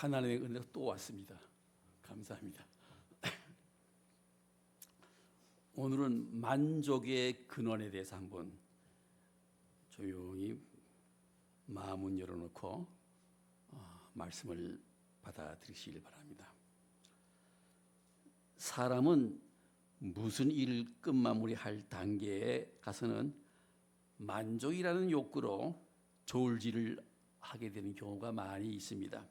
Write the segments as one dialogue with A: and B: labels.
A: 하나님의 은혜가 또 왔습니다. 감사합니다. 오늘은 만족의 근원에 대해서 한번 조용히 마음을 열어놓고 말씀을 받아들이시길 바랍니다. 사람은 무슨 일을 끝마무리할 단계에 가서는 만족이라는 욕구로 저울질을 하게 되는 경우가 많이 있습니다.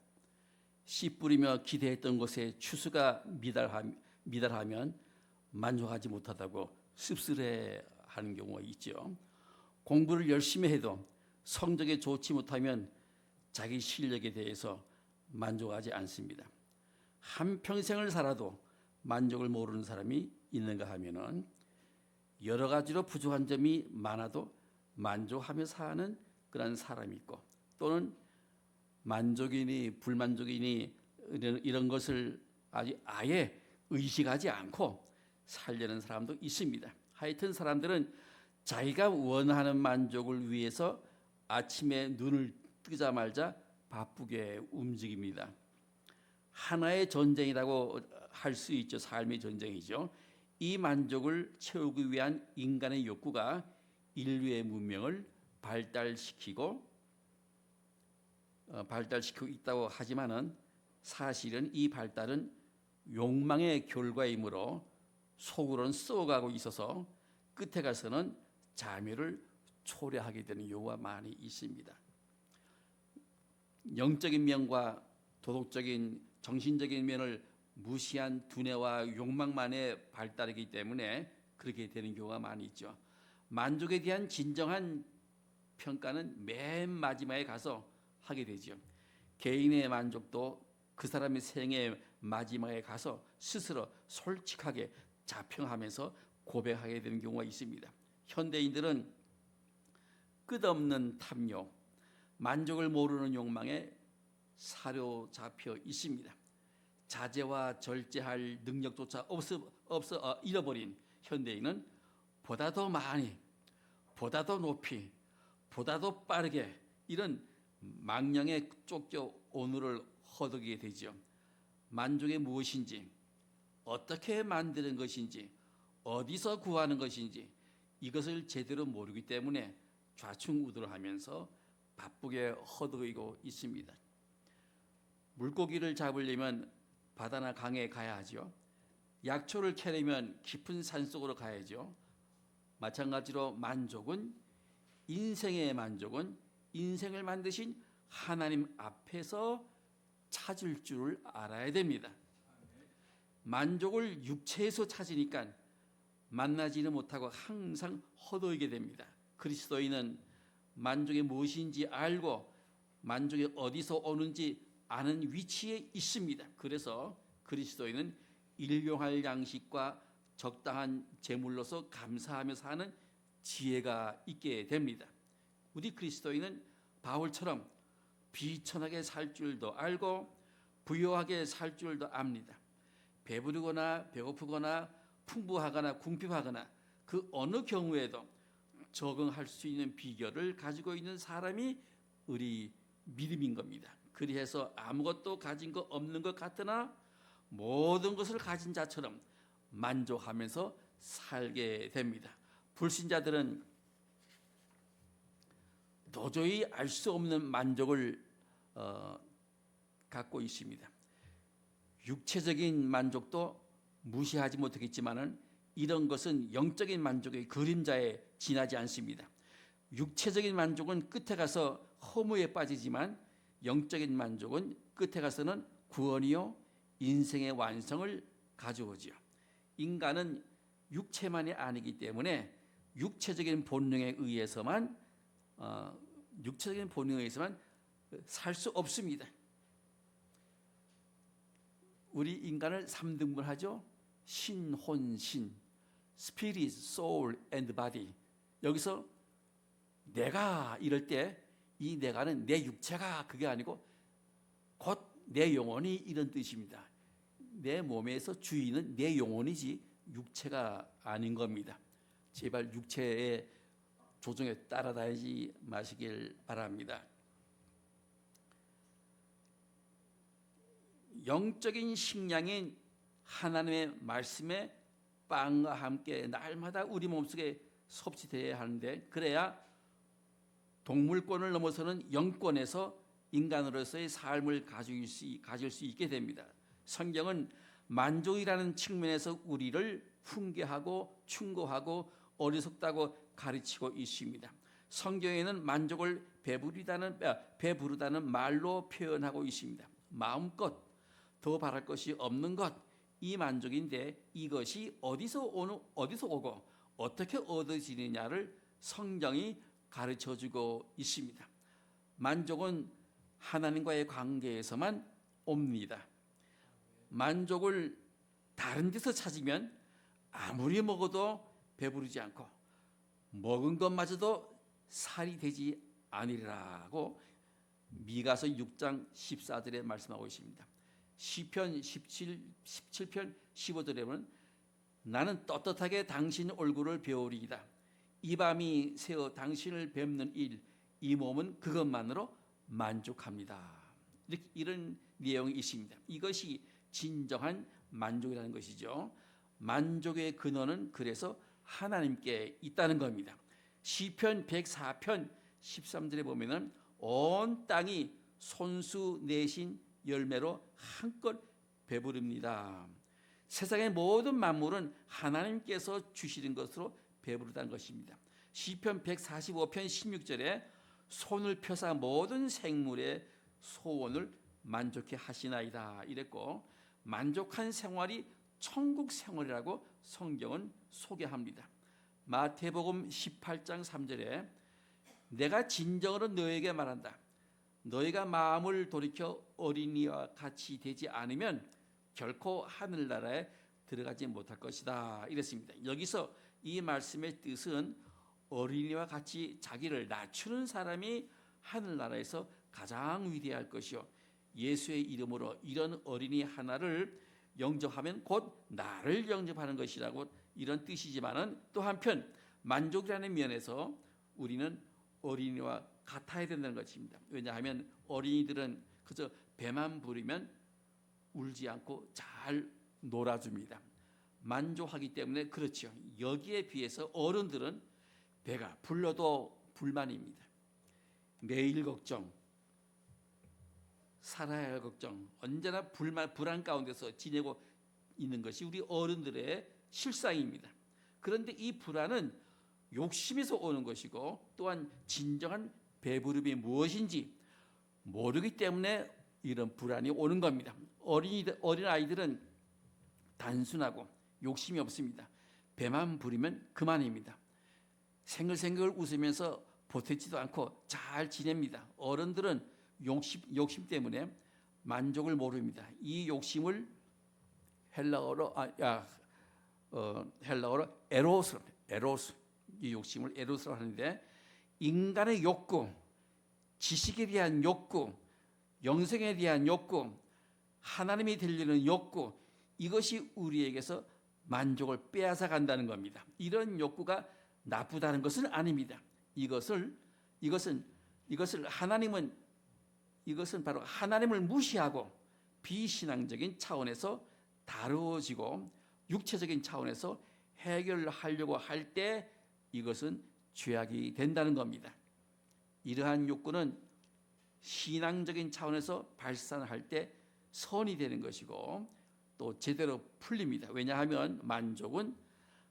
A: 씨 뿌리며 기대했던 것에 추수가 미달하면 만족하지 못하다고 씁쓸해하는 경우가 있죠. 공부를 열심히 해도 성적이 좋지 못하면 자기 실력에 대해서 만족하지 않습니다. 한평생을 살아도 만족을 모르는 사람이 있는가 하면은 여러 가지로 부족한 점이 많아도 만족하며 사는 그런 사람이 있고, 또는 만족이니 불만족이니 이런 것을 아예 의식하지 않고 살려는 사람도 있습니다. 하여튼 사람들은 자기가 원하는 만족을 위해서 아침에 눈을 뜨자마자 바쁘게 움직입니다. 하나의 전쟁이라고 할 수 있죠. 삶의 전쟁이죠. 이 만족을 채우기 위한 인간의 욕구가 인류의 문명을 발달시키고 있다고 하지만은 사실은 이 발달은 욕망의 결과이므로 속으로는 썩어가고 있어서 끝에 가서는 자멸을 초래하게 되는 경우가 많이 있습니다. 영적인 면과 도덕적인 정신적인 면을 무시한 두뇌와 욕망만의 발달이기 때문에 그렇게 되는 경우가 많이 있죠. 만족에 대한 진정한 평가는 맨 마지막에 가서 하게 되죠. 개인의 만족도 그 사람의 생의 마지막에 가서 스스로 솔직하게 자평하면서 고백하게 되는 경우가 있습니다. 현대인들은 끝없는 탐욕, 만족을 모르는 욕망에 사로잡혀 있습니다. 자제와 절제할 능력조차 잃어버린 현대인은 보다 더 많이, 보다 더 높이, 보다 더 빠르게 이런 망령에 쫓겨 오늘을 허덕이게 되죠. 만족이 무엇인지, 어떻게 만드는 것인지, 어디서 구하는 것인지 이것을 제대로 모르기 때문에 좌충우돌하면서 바쁘게 허덕이고 있습니다. 물고기를 잡으려면 바다나 강에 가야 하죠. 약초를 캐려면 깊은 산속으로 가야죠. 마찬가지로 인생의 만족은 인생을 만드신 하나님 앞에서 찾을 줄 알아야 됩니다. 만족을 육체에서 찾으니까 만나지는 못하고 항상 허덕이게 됩니다. 그리스도인은 만족이 무엇인지 알고 만족이 어디서 오는지 아는 위치에 있습니다. 그래서 그리스도인은 일용할 양식과 적당한 재물로서 감사하며 사는 지혜가 있게 됩니다. 우리 그리스도인은 바울처럼 비천하게 살 줄도 알고 부유하게 살 줄도 압니다. 배부르거나 배고프거나 풍부하거나 궁핍하거나 그 어느 경우에도 적응할 수 있는 비결을 가지고 있는 사람이 우리 믿음인 겁니다. 그래서 아무것도 가진 것 없는 것 같으나 모든 것을 가진 자처럼 만족하면서 살게 됩니다. 불신자들은 도저히 알 수 없는 만족을 갖고 있습니다. 육체적인 만족도 무시하지 못하겠지만은 이런 것은 영적인 만족의 그림자에 지나지 않습니다. 육체적인 만족은 끝에 가서 허무에 빠지지만 영적인 만족은 끝에 가서는 구원이요 인생의 완성을 가져오지요. 인간은 육체만이 아니기 때문에 육체적인 본능에 의해서만 살 수 없습니다. 우리 인간을 3등분하죠. 신, 혼, 신, 스피릿, 소울, 앤드 바디. 여기서 내가 이럴 때 이 내가는 내 육체가 그게 아니고 곧 내 영혼이 이런 뜻입니다. 내 몸에서 주인은 내 영혼이지 육체가 아닌 겁니다. 제발 육체의 조정에 따라다니지 마시길 바랍니다. 영적인 식량인 하나님의 말씀의 빵과 함께 날마다 우리 몸속에 섭취되어야 하는데, 그래야 동물권을 넘어서는 영권에서 인간으로서의 삶을 가질 수 있게 됩니다. 성경은 만족이라는 측면에서 우리를 훈계하고 충고하고 어리석다고 가르치고 있습니다. 성경에는 만족을 배부르다는 말로 표현하고 있습니다. 마음껏 더 바랄 것이 없는 것, 이 만족인데 이것이 어디서 오고 어떻게 얻어지느냐를 성경이 가르쳐주고 있습니다. 만족은 하나님과의 관계에서만 옵니다. 만족을 다른 데서 찾으면 아무리 먹어도 배부르지 않고 먹은 것마저도 살이 되지 아니라고 미가서 6장 14절에 말씀하고 있습니다. 시편 17편 15절에 보면 나는 떳떳하게 당신 얼굴을 배우리이다. 이 밤이 새어 당신을 뵙는 일, 이 몸은 그것만으로 만족합니다. 이런 내용이 있습니다. 이것이 진정한 만족이라는 것이죠. 만족의 근원은 그래서 하나님께 있다는 겁니다. 시편 104편 13절에 보면은 온 땅이 손수 내신 열매로 한껏 배부릅니다. 세상의 모든 만물은 하나님께서 주시는 것으로 배부르다는 것입니다. 시편 145편 16절에 손을 펴사 모든 생물의 소원을 만족해 하시나이다 이랬고, 만족한 생활이 천국 생활이라고 성경은 소개합니다. 마태복음 18장 3절에 내가 진정으로 너에게 말한다. 너희가 마음을 돌이켜 어린이와 같이 되지 않으면 결코 하늘나라에 들어가지 못할 것이다 이랬습니다. 여기서 이 말씀의 뜻은 어린이와 같이 자기를 낮추는 사람이 하늘나라에서 가장 위대할 것이요, 예수의 이름으로 이런 어린이 하나를 영접하면 곧 나를 영접하는 것이라고, 이런 뜻이지만은 또 한편 만족이라는 면에서 우리는 어린이와 같아야 된다는 것입니다. 왜냐하면 어린이들은 그저 배만 부르면 울지 않고 잘 놀아줍니다. 만족하기 때문에 그렇죠. 여기에 비해서 어른들은 배가 불러도 불만입니다. 매일 걱정, 살아야 할 걱정, 언제나 불안 가운데서 지내고 있는 것이 우리 어른들의 실상입니다. 그런데 이 불안은 욕심에서 오는 것이고, 또한 진정한 배부름이 무엇인지 모르기 때문에 이런 불안이 오는 겁니다. 어린 아이들은 단순하고 욕심이 없습니다. 배만 부리면 그만입니다. 생글생글 웃으면서 보태지도 않고 잘 지냅니다. 어른들은 욕심 때문에 만족을 모릅니다. 이 욕심을 헬라어로 에로스, 이 욕심을 에로스로 하는데, 인간의 욕구, 지식에 대한 욕구, 영생에 대한 욕구, 하나님이 되려는 욕구, 이것이 우리에게서 만족을 빼앗아 간다는 겁니다. 이런 욕구가 나쁘다는 것은 아닙니다. 이것은 바로 하나님을 무시하고 비신앙적인 차원에서 다루어지고 육체적인 차원에서 해결하려고 할 때 이것은 죄악이 된다는 겁니다. 이러한 욕구는 신앙적인 차원에서 발산할 때 선이 되는 것이고 또 제대로 풀립니다. 왜냐하면 만족은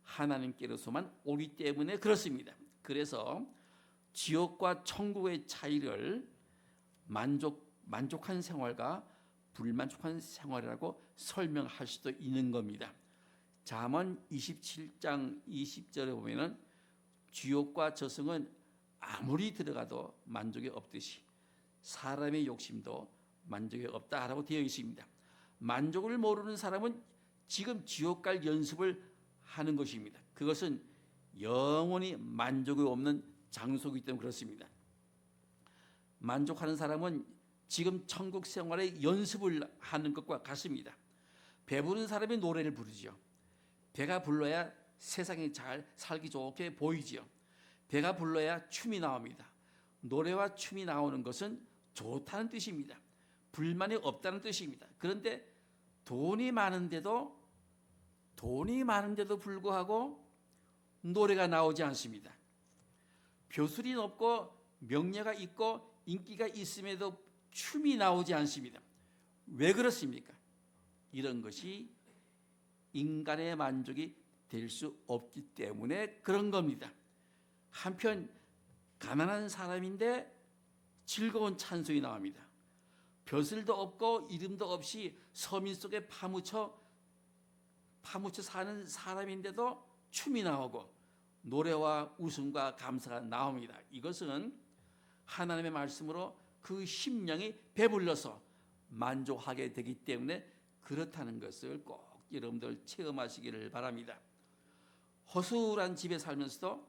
A: 하나님께로서만 오기 때문에 그렇습니다. 그래서 지옥과 천국의 차이를 만족한 생활과 불만족한 생활이라고 설명할 수도 있는 겁니다. 잠언 27장 20절에 보면은 지옥과 저승은 아무리 들어가도 만족이 없듯이 사람의 욕심도 만족이 없다라고 되어 있습니다. 만족을 모르는 사람은 지금 지옥 갈 연습을 하는 것입니다. 그것은 영원히 만족이 없는 장소이기 때문에 그렇습니다. 만족하는 사람은 지금 천국 생활의 연습을 하는 것과 같습니다. 배부른 사람이 노래를 부르죠. 배가 불러야 세상이 잘 살기 좋게 보이지요. 배가 불러야 춤이 나옵니다. 노래와 춤이 나오는 것은 좋다는 뜻입니다. 불만이 없다는 뜻입니다. 그런데 돈이 많은데도 불구하고 노래가 나오지 않습니다. 벼슬이 높고 명예가 있고 인기가 있음에도 춤이 나오지 않습니다. 왜 그렇습니까? 이런 것이 인간의 만족이 될 수 없기 때문에 그런 겁니다. 한편 가난한 사람인데 즐거운 찬송이 나옵니다. 벼슬도 없고 이름도 없이 서민 속에 파묻혀 사는 사람인데도 춤이 나오고 노래와 웃음과 감사가 나옵니다. 이것은 하나님의 말씀으로 그 심령이 배불러서 만족하게 되기 때문에 그렇다는 것을 꼭 여러분들 체험하시기를 바랍니다. 허술한 집에 살면서도,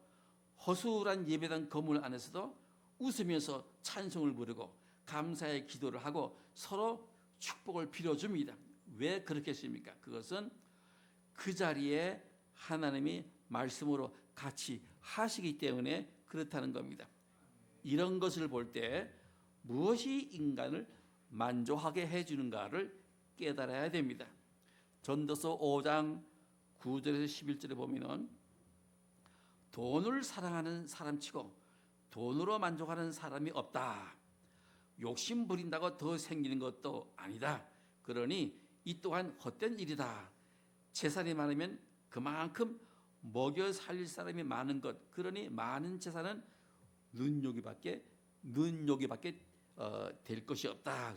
A: 허술한 예배당 건물 안에서도 웃으면서 찬송을 부르고 감사의 기도를 하고 서로 축복을 빌어줍니다. 왜 그렇겠습니까? 그것은 그 자리에 하나님이 말씀으로 같이 하시기 때문에 그렇다는 겁니다. 이런 것을 볼 때 무엇이 인간을 만족하게 해주는가를 깨달아야 됩니다. 전도서 5장 9절에서 11절에 보면은 돈을 사랑하는 사람치고 돈으로 만족하는 사람이 없다. 욕심 부린다고 더 생기는 것도 아니다. 그러니 이 또한 헛된 일이다. 재산이 많으면 그만큼 먹여 살릴 사람이 많은 것. 그러니 많은 재산은 눈요기밖에 될 것이 없다.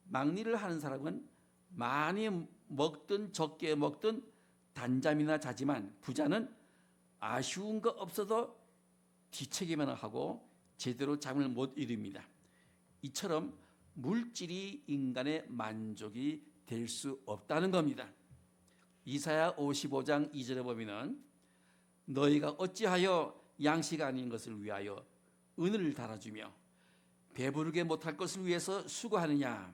A: 막리를 하는 사람은 많이 먹든 적게 먹든 단잠이나 자지만 부자는 아쉬운 거 없어도 뒤척이만 하고 제대로 잠을 못 이룹니다. 이처럼 물질이 인간의 만족이 될 수 없다는 겁니다. 이사야 55장 2절에 보면은 너희가 어찌하여 양식 아닌 것을 위하여 은을 달아주며 배부르게 못할 것을 위해서 수고하느냐,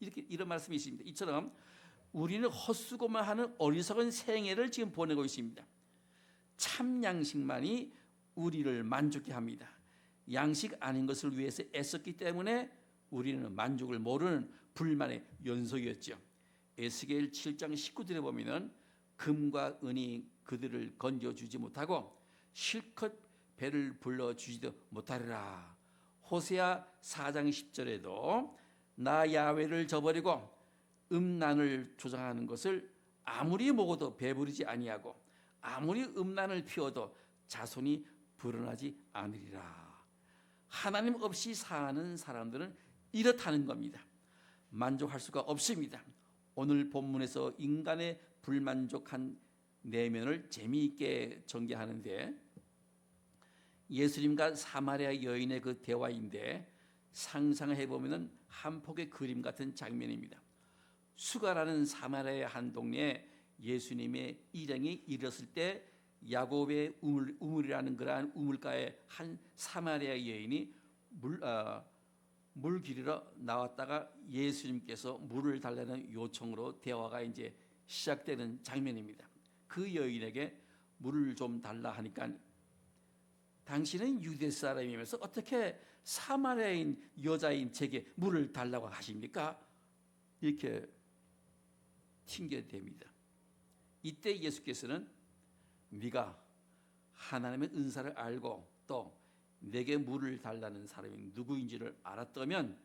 A: 이런 말씀이 있습니다. 이처럼 우리는 헛수고만 하는 어리석은 생애를 지금 보내고 있습니다. 참 양식만이 우리를 만족케 합니다. 양식 아닌 것을 위해서 애썼기 때문에 우리는 만족을 모르는 불만의 연속이었죠. 에스겔 7장 19절에 보면은 금과 은이 그들을 건져주지 못하고 실컷 배를 불러주지도 못하리라. 호세아 4장 10절에도 나 야훼를 저버리고 음란을 조장하는 것을 아무리 먹어도 배부르지 아니하고 아무리 음란을 피워도 자손이 불어나지 않으리라. 하나님 없이 사는 사람들은 이렇다는 겁니다. 만족할 수가 없습니다. 오늘 본문에서 인간의 불만족한 내면을 재미있게 전개하는데, 예수님과 사마리아 여인의 그 대화인데 상상해 보면은 한 폭의 그림 같은 장면입니다. 수가라는 사마리아의 한 동네에 예수님의 일행이 이르렀을 때 야곱의 우물이라는 그러한 우물가에 한 사마리아 여인이 물 기르러 나왔다가 예수님께서 물을 달라는 요청으로 대화가 이제 시작되는 장면입니다. 그 여인에게 물을 좀 달라 하니까 당신은 유대 사람이면서 어떻게 사마리아인 여자인 제게 물을 달라고 하십니까? 이렇게 튕겨댑니다. 이때 예수께서는 네가 하나님의 은사를 알고 또 내게 물을 달라는 사람이 누구인지를 알았다면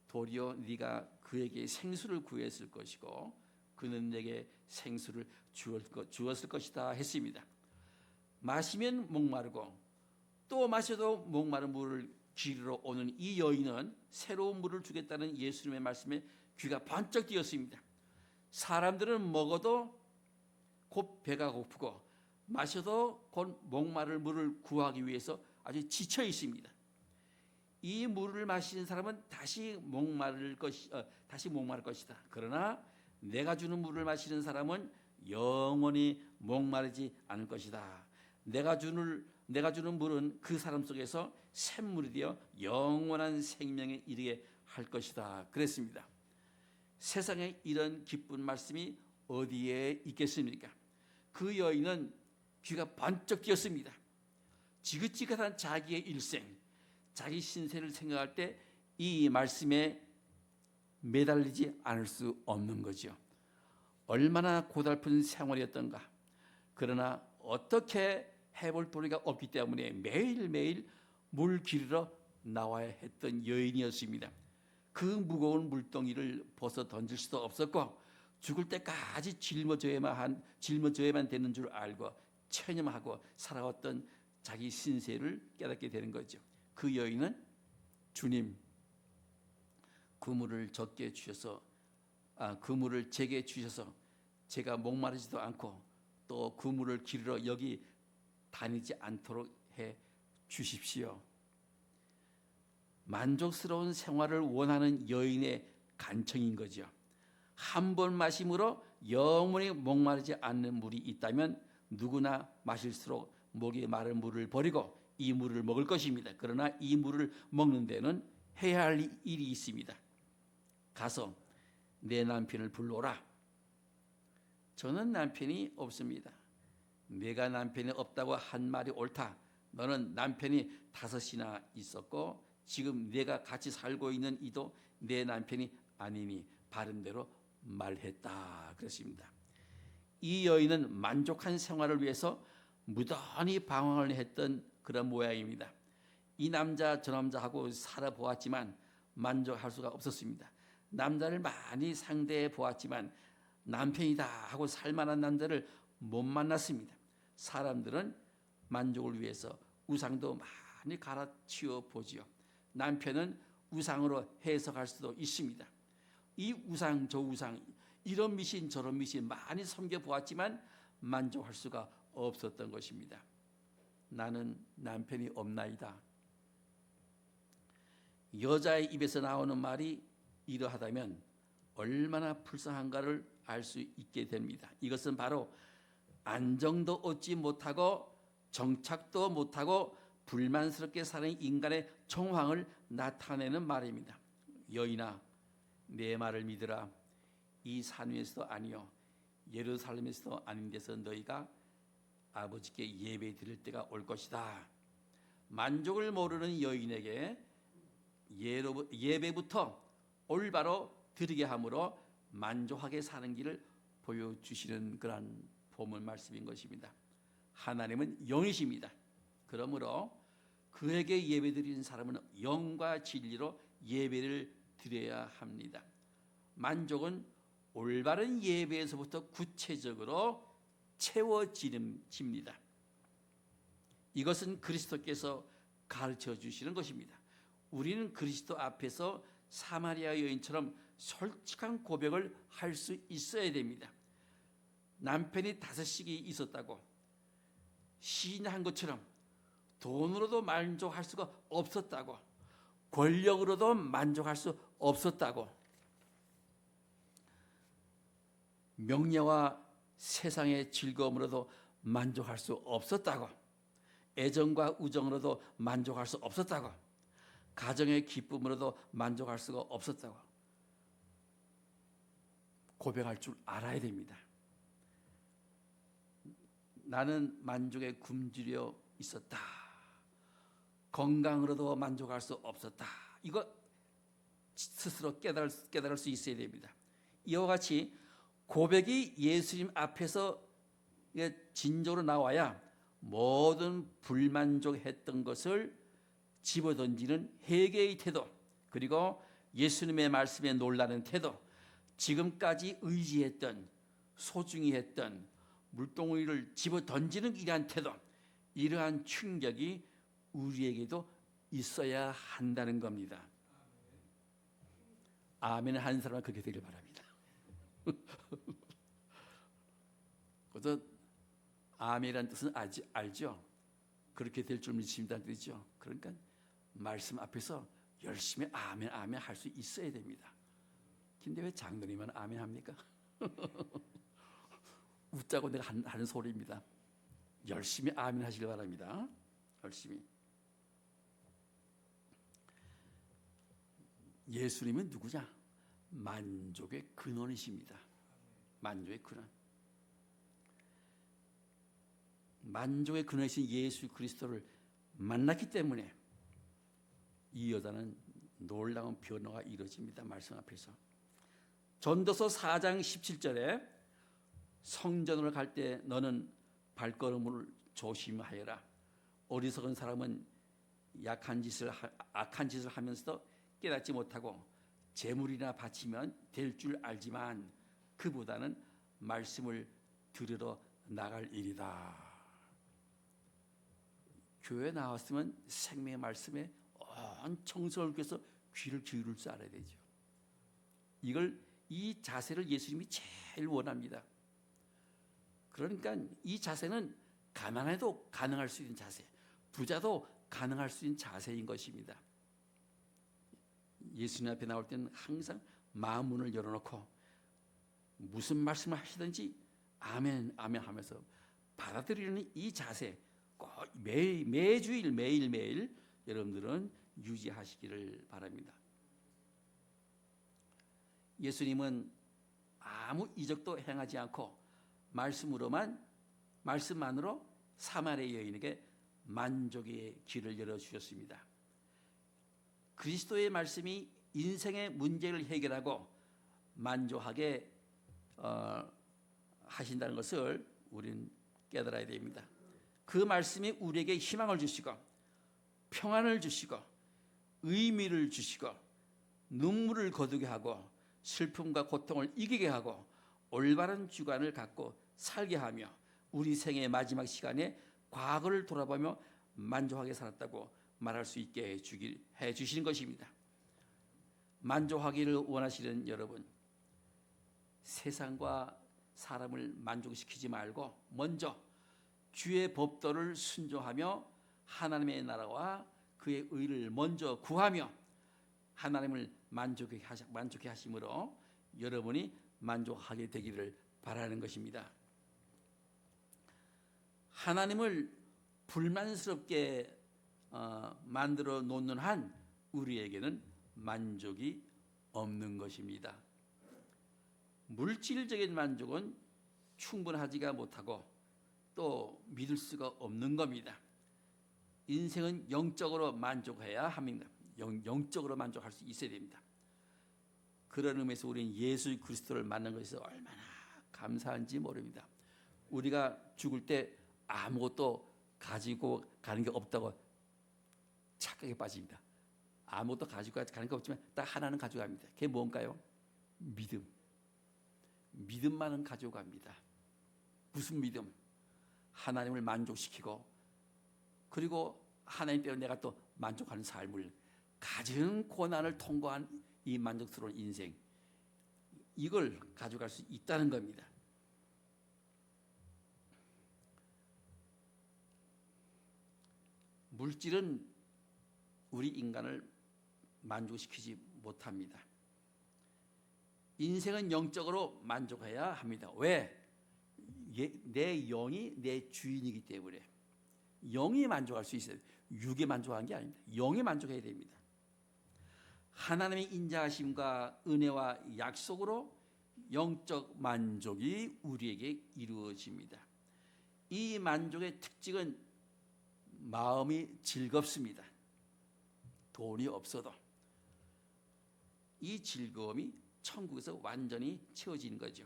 A: 도리어 네가 그에게 생수를 구했을 것이고 그는 내게 생수를 주었을 것이다 했습니다. 마시면 목마르고 또 마셔도 목마른 물을 기르러 오는 이 여인은 새로운 물을 주겠다는 예수님의 말씀에 귀가 번쩍 뜨였습니다. 사람들은 먹어도 곧 배가 고프고 마셔도 곧 목마를 물을 구하기 위해서 아주 지쳐 있습니다. 이 물을 마시는 사람은 다시 목마를 것이다. 그러나 내가 주는 물을 마시는 사람은 영원히 목마르지 않을 것이다. 내가 주는 물은 그 사람 속에서 샘물이 되어 영원한 생명에 이르게 할 것이다. 그랬습니다. 세상에 이런 기쁜 말씀이 어디에 있겠습니까? 그 여인은 귀가 번쩍 뜨였습니다. 지긋지긋한 자기의 일생, 자기 신세를 생각할 때 이 말씀에 매달리지 않을 수 없는 거죠. 얼마나 고달픈 생활이었던가. 그러나 어떻게 해볼 도리가 없기 때문에 매일매일 물 기르러 나와야 했던 여인이었습니다. 그 무거운 물동이를 벗어 던질 수도 없었고 죽을 때까지 짊어져야만 되는 줄 알고 체념하고 살아왔던 자기 신세를 깨닫게 되는 거죠. 그 여인은 주님, 그물을 제게 주셔서 제가 목마르지도 않고 또 그물을 기르러 여기 다니지 않도록 해 주십시오. 만족스러운 생활을 원하는 여인의 간청인 거죠. 한 번 마심으로 영원히 목마르지 않는 물이 있다면 누구나 마실수록 목이 마른 물을 버리고 이 물을 먹을 것입니다. 그러나 이 물을 먹는 데는 해야 할 일이 있습니다. 가서 내 남편을 불러오라. 저는 남편이 없습니다. 내가 남편이 없다고 한 말이 옳다. 너는 남편이 5이나 있었고 지금 내가 같이 살고 있는 이도 내 남편이 아니니 바른대로 말했다. 그렇습니다. 이 여인은 만족한 생활을 위해서 무던히 방황을 했던 그런 모양입니다. 이 남자 저 남자하고 살아보았지만 만족할 수가 없었습니다. 남자를 많이 상대해 보았지만 남편이다 하고 살만한 남자를 못 만났습니다. 사람들은 만족을 위해서 우상도 많이 갈아치워 보지요. 남편은 우상으로 해석할 수도 있습니다. 이 우상 저 우상 이런 미신 저런 미신 많이 섬겨보았지만 만족할 수가 없었던 것입니다. 나는 남편이 없나이다. 여자의 입에서 나오는 말이 이러하다면 얼마나 불쌍한가를 알 수 있게 됩니다. 이것은 바로 안정도 얻지 못하고 정착도 못하고 불만스럽게 사는 인간의 정황을 나타내는 말입니다. 여인아, 내 말을 믿으라. 이 산 위에서도 아니요 예루살렘에서도 아닌 데서 너희가 아버지께 예배 드릴 때가 올 것이다. 만족을 모르는 여인에게 예배부터 올바로 드리게 함으로 만족하게 사는 길을 보여주시는 그러한 본문 말씀인 것입니다. 하나님은 영이십니다. 그러므로 그에게 예배드리는 사람은 영과 진리로 예배를 드려야 합니다. 만족은 올바른 예배에서부터 구체적으로 채워집니다. 이것은 그리스도께서 가르쳐 주시는 것입니다. 우리는 그리스도 앞에서 사마리아 여인처럼 솔직한 고백을 할 수 있어야 됩니다. 남편이 5씩이 있었다고 시인한 것처럼 돈으로도 만족할 수가 없었다고 권력으로도 만족할 수 없었다고 명예와 세상의 즐거움으로도 만족할 수 없었다고 애정과 우정으로도 만족할 수 없었다고 가정의 기쁨으로도 만족할 수가 없었다고 고백할 줄 알아야 됩니다. 나는 만족에 굶주려 있었다. 건강으로도 만족할 수 없었다. 이거 스스로 깨달을 수 있어야 됩니다. 이와 같이 고백이 예수님 앞에서 진조로 나와야 모든 불만족했던 것을 집어던지는 회개의 태도, 그리고 예수님의 말씀에 놀라는 태도, 지금까지 의지했던 소중히 했던 물동이를 집어던지는 이러한 태도, 이러한 충격이 우리에게도 있어야 한다는 겁니다. 아멘 하는 사람은 그렇게 되길 바랍니다. 그래서 아멘이라는 뜻은 알죠? 그렇게 될 줄 믿습니다는 뜻이죠. 그러니까 말씀 앞에서 열심히 아멘 아멘 할 수 있어야 됩니다. 근데 왜 장로님은 아멘 합니까? 웃자고 내가 하는 소리입니다. 열심히 아멘 하시길 바랍니다. 열심히. 예수님은 누구냐? 만족의 근원이십니다. 만족의 근원. 만족의 근원이신 예수 그리스도를 만났기 때문에 이 여자는 놀라운 변화가 이루어집니다. 말씀 앞에서. 전도서 4장 17절에 성전으로 갈 때 너는 발걸음을 조심하여라. 어리석은 사람은 악한 짓을 하면서도 깨닫지 못하고 재물이나 바치면 될 줄 알지만 그보다는 말씀을 들으러 나갈 일이다. 교회 나왔으면 생명의 말씀에 온 청성을 위해서 귀를 기울일 줄 알아야 되죠. 이 자세를 예수님이 제일 원합니다. 그러니까 이 자세는 가난해도 가능할 수 있는 자세, 부자도 가능할 수 있는 자세인 것입니다. 예수님 앞에 나올 때는 항상 마음 문을 열어놓고 무슨 말씀을 하시든지 아멘 아멘 하면서 받아들이는 이 자세 꼭 매주일 매일매일 여러분들은 유지하시기를 바랍니다. 예수님은 아무 이적도 행하지 않고 말씀만으로 사마리아 여인에게 만족의 길을 열어주셨습니다. 그리스도의 말씀이 인생의 문제를 해결하고 만족하게 하신다는 것을 우리는 깨달아야 됩니다. 그 말씀이 우리에게 희망을 주시고 평안을 주시고 의미를 주시고 눈물을 거두게 하고 슬픔과 고통을 이기게 하고 올바른 주관을 갖고 살게 하며 우리 생의 마지막 시간에 과거를 돌아보며 만족하게 살았다고 말할 수 있게 해 주시는 것입니다. 만족하기를 원하시는 여러분, 세상과 사람을 만족시키지 말고 먼저 주의 법도를 순종하며 하나님의 나라와 그의 의를 먼저 구하며 하나님을 만족해 하심으로 여러분이 만족하게 되기를 바라는 것입니다. 하나님을 불만스럽게 만들어 놓는 한 우리에게는 만족이 없는 것입니다. 물질적인 만족은 충분하지가 못하고 또 믿을 수가 없는 겁니다. 인생은 영적으로 만족해야 합니다. 영적으로 만족할 수 있어야 됩니다. 그런 의미에서 우리는 예수 그리스도를 만난 것에서 얼마나 감사한지 모릅니다. 우리가 죽을 때 아무것도 가지고 가는 게 없다고 착각에 빠집니다. 아무것도 가지고 가는 게 없지만 딱 하나는 가져갑니다. 그게 뭔가요? 믿음. 믿음만은 가져갑니다. 무슨 믿음? 하나님을 만족시키고 그리고 하나님 때문에 내가 또 만족하는 삶을 가진 고난을 통과한 이 만족스러운 인생, 이걸 가져갈 수 있다는 겁니다. 물질은 우리 인간을 만족시키지 못합니다. 인생은 영적으로 만족해야 합니다. 왜? 내 영이 내 주인이기 때문에. 영이 만족할 수 있어요. 육이 만족한 게 아닙니다. 영이 만족해야 됩니다. 하나님의 인자하심과 은혜와 약속으로 영적 만족이 우리에게 이루어집니다. 이 만족의 특징은 마음이 즐겁습니다. 돈이 없어도 이 즐거움이 천국에서 완전히 채워지는 거죠.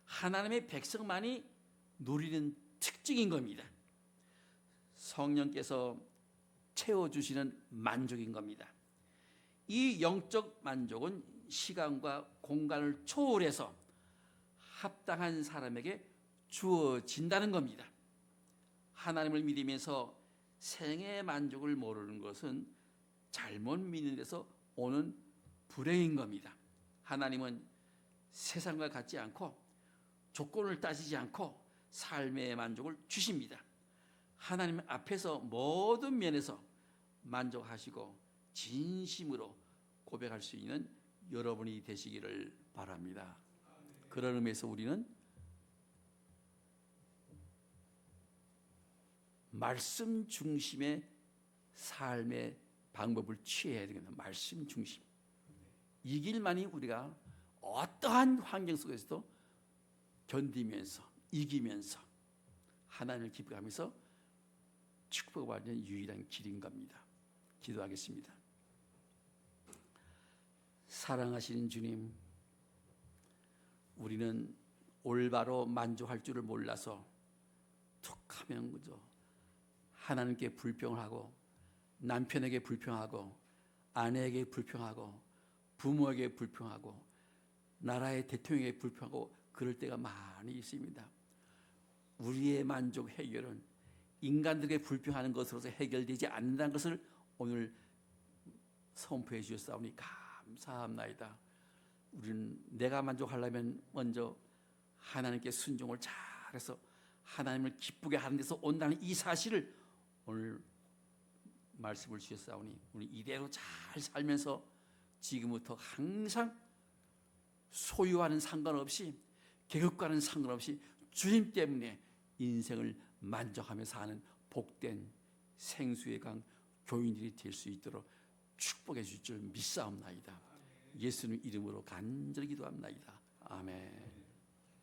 A: 하나님의 백성만이 누리는 특징인 겁니다. 성령께서 채워주시는 만족인 겁니다. 이 영적 만족은 시간과 공간을 초월해서 합당한 사람에게 주어진다는 겁니다. 하나님을 믿으면서 생애의 만족을 모르는 것은 잘못 믿는 데서 오는 불행인 겁니다. 하나님은 세상과 같지 않고 조건을 따지지 않고 삶의 만족을 주십니다. 하나님 앞에서 모든 면에서 만족하시고 진심으로 고백할 수 있는 여러분이 되시기를 바랍니다. 그런 의미에서 우리는 말씀 중심의 삶의 방법을 취해야 됩니다. 말씀 중심. 이 길만이 우리가 어떠한 환경 속에서도 견디면서 이기면서 하나님을 기뻐하면서 축복받는 유일한 길인 겁니다. 기도하겠습니다. 사랑하시는 주님, 우리는 올바로 만족할 줄을 몰라서 툭하면 그저 하나님께 불평하고 남편에게 불평하고 아내에게 불평하고 부모에게 불평하고 나라의 대통령에게 불평하고 그럴 때가 많이 있습니다. 우리의 만족 해결은 인간들에게 불평하는 것으로서 해결되지 않는다는 것을 오늘 선포해 주셨사오니 감사합나이다. 우리는 내가 만족하려면 먼저 하나님께 순종을 잘해서 하나님을 기쁘게 하는 데서 온다는 이 사실을 오늘 말씀을 주셨사오니 우리 이대로 잘 살면서 지금부터 항상 소유와는 상관없이 계급과는 상관없이 주님 때문에 인생을 만족하며 사는 복된 생수의 강 교인들이 될 수 있도록 축복해 줄 줄 믿사옵나이다. 예수님 이름으로 간절히 기도합나이다. 아멘.